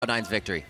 Cloud9's victory.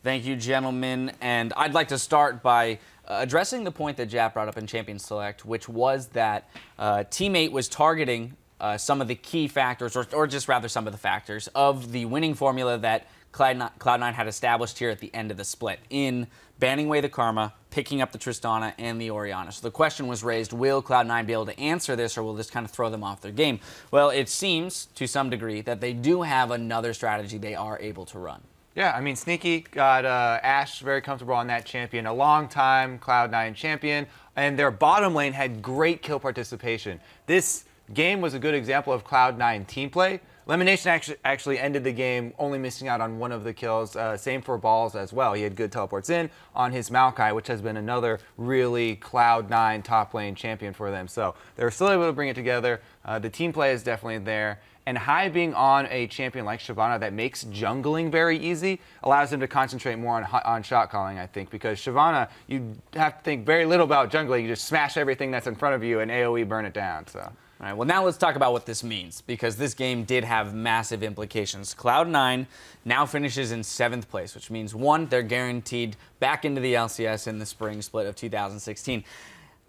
Thank you, gentlemen. And I'd like to start by addressing the point that Jap brought up in Champion Select, which was that Teammate was targeting some of the key factors, or just rather some of the factors, of the winning formula that Cloud9 had established here at the end of the split in banning away the Karma, picking up the Tristana, and the Orianna. So the question was raised, will Cloud9 be able to answer this, or will this kind of throw them off their game? Well, it seems, to some degree, that they do have another strategy they are able to run. Yeah, I mean, Sneaky got Ashe very comfortable on that champion, a long-time Cloud9 champion, and their bottom lane had great kill participation. This game was a good example of Cloud9 team play. Elimination actually ended the game only missing out on one of the kills. Same for Balls as well. He had good teleports in on his Maokai, which has been another really Cloud9 top lane champion for them. So they were still able to bring it together. The team play is definitely there. And Hai being on a champion like Shyvana that makes jungling very easy allows him to concentrate more on shot calling, I think, because Shyvana, you have to think very little about jungling. You just smash everything that's in front of you and AoE burn it down. So. All right, well, now let's talk about what this means, because this game did have massive implications. Cloud9 now finishes in 7th place, which means, one, they're guaranteed back into the LCS in the spring split of 2016.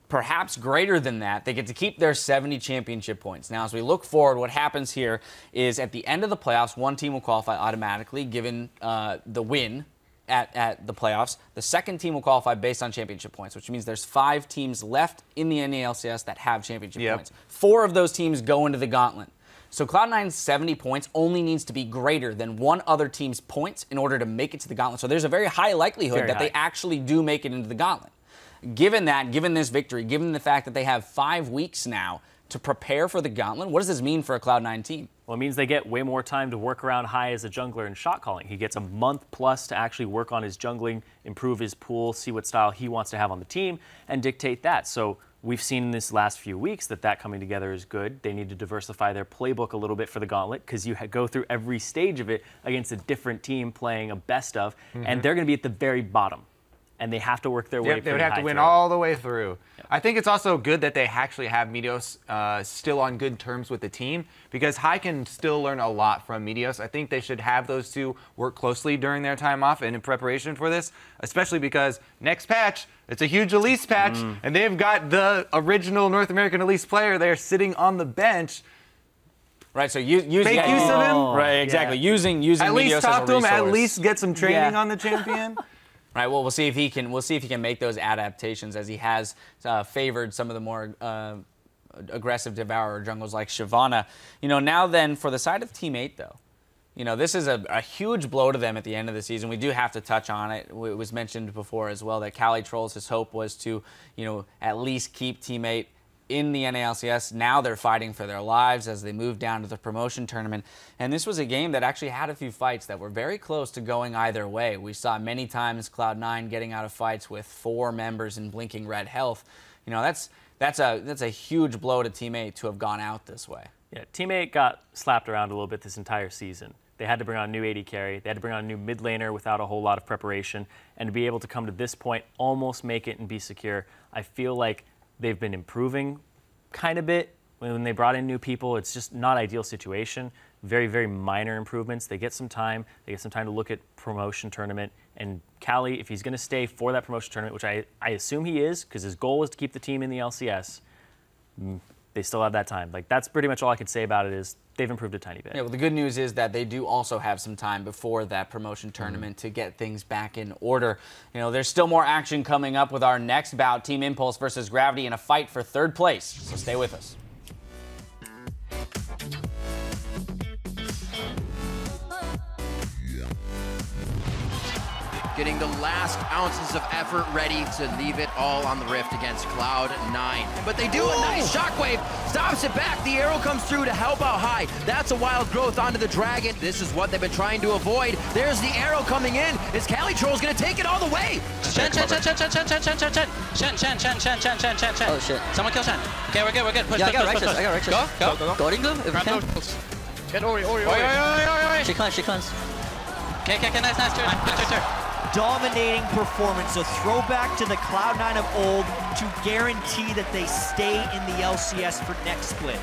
Perhaps greater than that, they get to keep their 70 championship points. Now, as we look forward, what happens here is at the end of the playoffs, one team will qualify automatically, given the win at the playoffs. The second team will qualify based on championship points, which means there's 5 teams left in the NALCS that have championship points. 4 of those teams go into the gauntlet. So Cloud9's 70 points only needs to be greater than one other team's points in order to make it to the gauntlet. So there's a very high likelihood that they actually do make it into the gauntlet. Given that, given this victory, given the fact that they have 5 weeks now to prepare for the gauntlet, what does this mean for a Cloud9 team? Well, it means they get way more time to work around Hai as a jungler and shot calling. He gets a month plus to actually work on his jungling, improve his pool, see what style he wants to have on the team, and dictate that. So we've seen in this last few weeks that coming together is good. They need to diversify their playbook a little bit for the gauntlet, because you go through every stage of it against a different team playing a best of, and they're going to be at the very bottom. And they have to work their way. They would have to win all the way through. Yep. I think it's also good that they actually have Meteos still on good terms with the team, because Hai can still learn a lot from Meteos. I think they should have those two work closely during their time off and in preparation for this, especially because next patch, it's a huge Elise patch, and they've got the original North American Elise player there sitting on the bench. Right, so make use of him. Right, exactly. Using at least Meteos talk as a to him. resource. At least get some training on the champion. Right. Well, we'll see if he can. We'll see if he can make those adaptations, as he has favored some of the more aggressive devourer jungles like Shyvana. You know, now then for the side of Teammate, though, you know, this is a huge blow to them at the end of the season. We do have to touch on it. It was mentioned before as well that Cali Trolls, his hope was to, you know, at least keep Teammate in the NALCS. Now they're fighting for their lives as they move down to the promotion tournament. And this was a game that actually had a few fights that were very close to going either way. We saw many times Cloud9 getting out of fights with 4 members in blinking red health. You know, that's a huge blow to Teammate to have gone out this way. Yeah, Teammate got slapped around a little bit this entire season. They had to bring on a new AD carry. They had to bring on a new mid laner without a whole lot of preparation. And to be able to come to this point, almost make it and be secure, I feel like they've been improving kind of bit. When they brought in new people, it's just not ideal situation. Very, very minor improvements. They get some time. They get some time to look at promotion tournament. And Cali, if he's going to stay for that promotion tournament, which I assume he is, because his goal is to keep the team in the LCS, they still have that time. Like, that's pretty much all I could say about it is they've improved a tiny bit. Yeah, well, the good news is that they do also have some time before that promotion tournament to get things back in order. You know, there's still more action coming up with our next bout, Team Impulse versus Gravity, in a fight for 3rd place. So stay with us. Getting the last ounces of effort ready to leave it all on the rift against Cloud9. But they do a nice shockwave, stops it back. The arrow comes through to help out Hai. That's a wild growth onto the dragon. This is what they've been trying to avoid. There's the arrow coming in. Is Cali Trolls gonna take it all the way? Shen. Oh shit. Someone kill Shen. Okay, we're good. Push, I got Righteous. Go. Goading them if we can. Get Ori. She comes. Okay, nice turn. Dominating performance, a throwback to the Cloud9 of old to guarantee that they stay in the LCS for next split.